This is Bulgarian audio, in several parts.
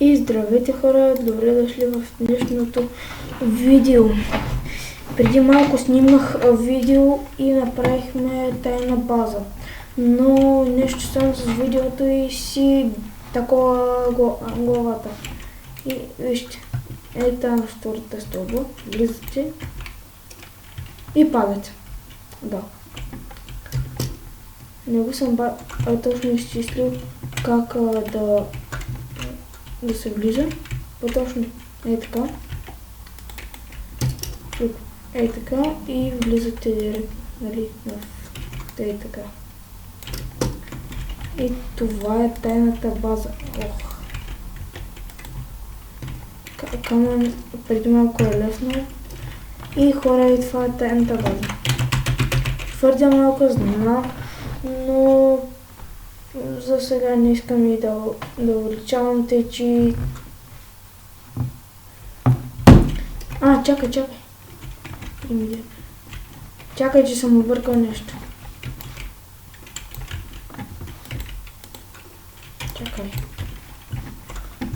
И здравейте хора, добре дошли в днешното видео. Преди малко снимах видео и направихме тайна база. Но нещо само с видеото и си такова главата. И вижте, ей там втората стълба, влизате и падате. Да. Не го съм точно изчислил как да се влиза. По-точно е така. Тук е така и влизате директно, нали, е така. И това е тайната база. Ох. Камън преди малко е лесно. И хора, и това е тайната база. Твърде малко знам, но за сега не искам и да увеличавам, тъй че... Чакай. Чакай, че съм объркал нещо. Чакай.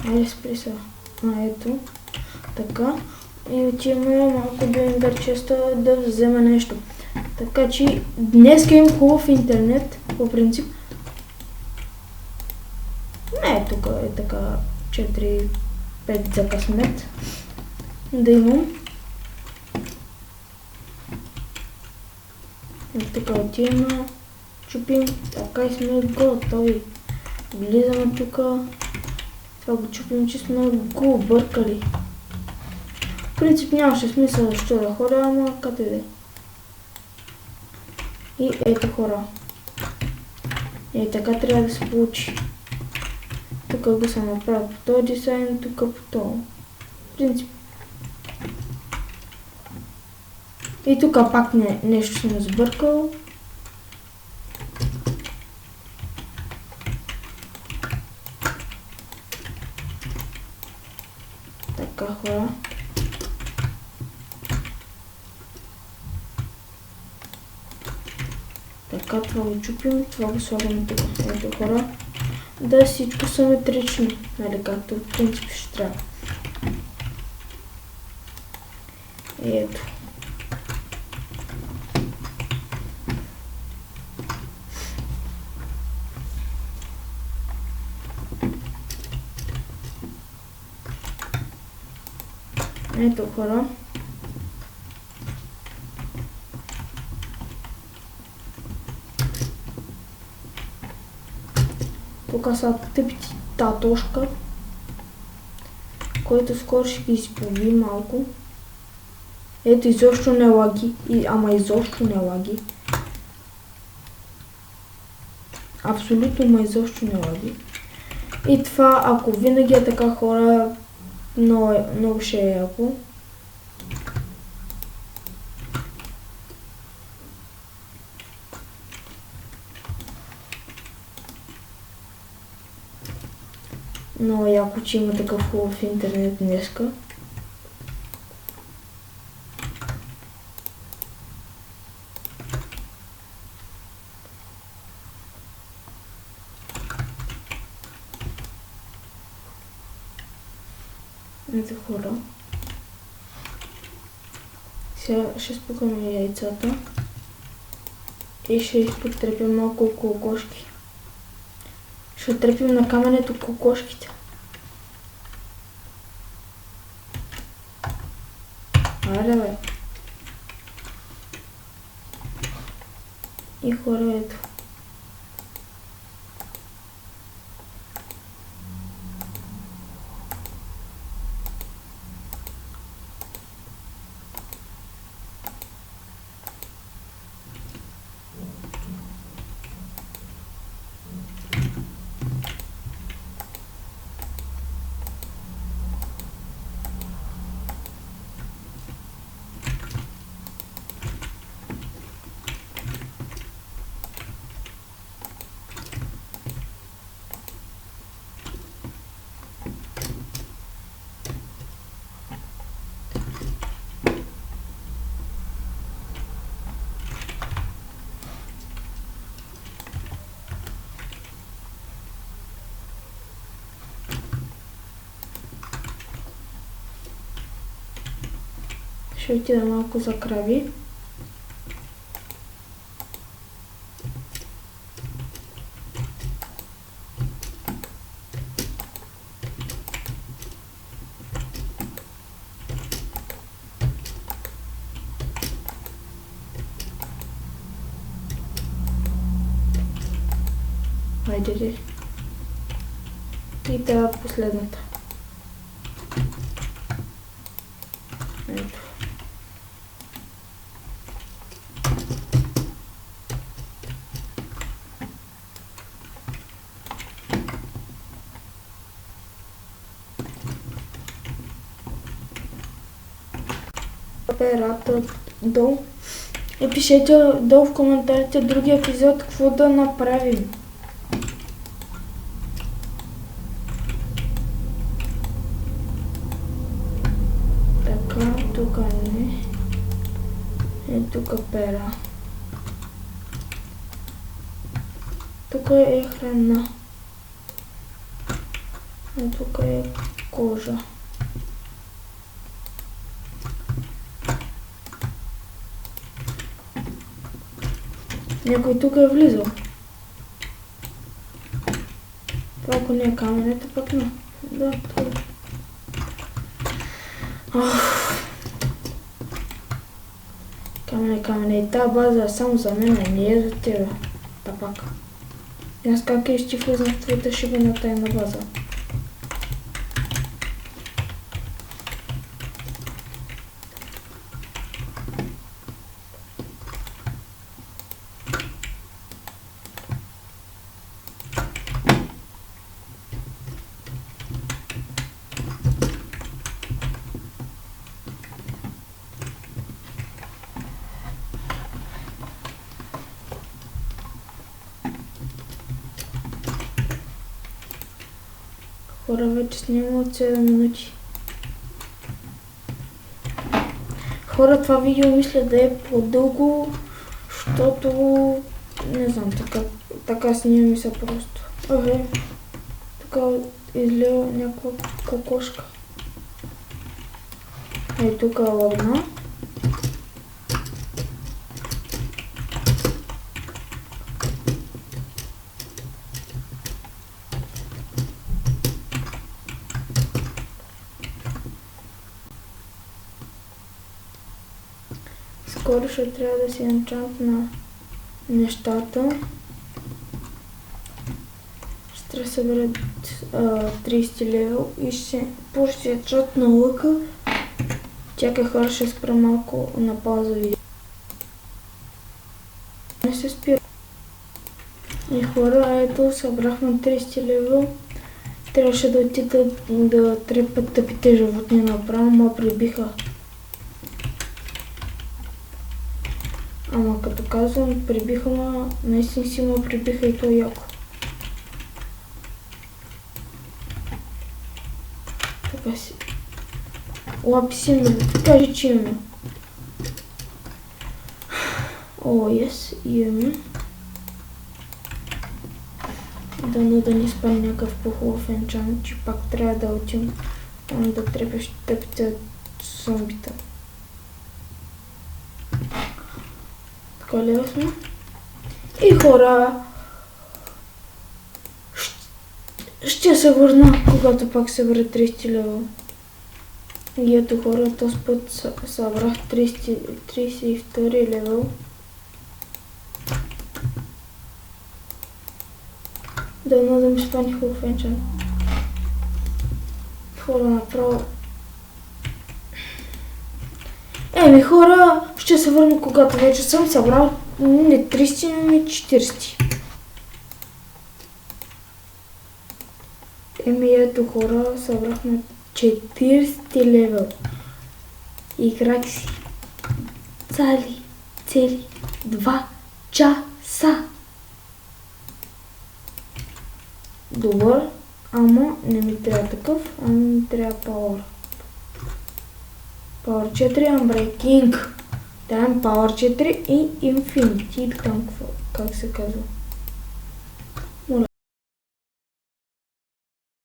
Айде спри сега. Ето. Така. И отиваме малко до интерчеста да взема нещо. Така че днес имам хубав интернет, по принцип. Не, тук е така 4-5 за късмет да имам. И тук отиваме, чупим, така и сме готови. Влизаме тук, това го чупим, че сме го объркали. В принцип нямаше смисъл защо да ходя, ама като иде. И ето хора. И така трябва да се получи. Тук го съм направил по този дизайн, тук по този. В принцип. И тук пак нещо съм сбъркал. Така хора. Така, това го чупим, това го слагаме тук. Ето хора. Да, всичко симетрично, нали, както в принцип ще трябва. Ето. Ето хора. Тук са тъпите татошка, който скоро ще ги изполви малко. Ето изобщо не лаги, ама изобщо не лаги. Абсолютно изобщо не лаги. И това, ако винаги е така хора, много ще е яко. Много яко, че има такъв хубав интернет днеска. Ето хора. Сега ще спукаме яйцата и ще изпотрепим малко кокошки. Ще трепим на камънето кокошките. Аре бе. И хора ето. Ще отида малко за крави. Хайде. И тая последната. Ето. Перата долу и пишете долу в коментарите други епизод какво да направим. Така, тук не. И тук пера. Тук е храна. И тук е кожа. Някой тук е влизал. Това ако не е каменето, пък не. Да, това е. Камене. И тази база е само за мен, не е за тебе. Та пак. И аз как ще влизам в твоята шибена тайна база? Хора, вече снимам от 7 минути. Хора, това видео мисля да е по-дълго, защото не знам, така снимам се просто. Тук излева някаква кокошка. Ей, тук е лъгна. Скоро ще трябва да си енчантна нещата. Ще трябва да събера 30 левел и ще пуши енчант на лъка. Чакай, хора, ще спра малко на пауза видео. Не се спира. И хора, ето събрахме 30 левел. Трябваше да отида да трепат тъпите животни направо, ма прибиха. Ама като казвам прибиха, наистина си ма прибиха и то яко. Така си. Лаписи ми, кажи, че имаме. О, имаме. Дано да ни спали някакъв по-хубав енчант, че пак трябва да отим там да трепеш тъпите зомбита. Така ли сме? И хора, ще се върна, когато пак събера 30 лева. И ето хора, този път събрах 32 левел. Дано да ми спани хубав енчант. Хора, направо. Еми хора, ще се върна, когато вече съм събрал не 30, ами 40. Еми ето хора, събрахме 40 левел. Играх си цели 2 часа. Добър, ама не ми трябва такъв, ами ми трябва Power. Power 4 Unbreaking. Там Power 4 и Infinity, там как се казва.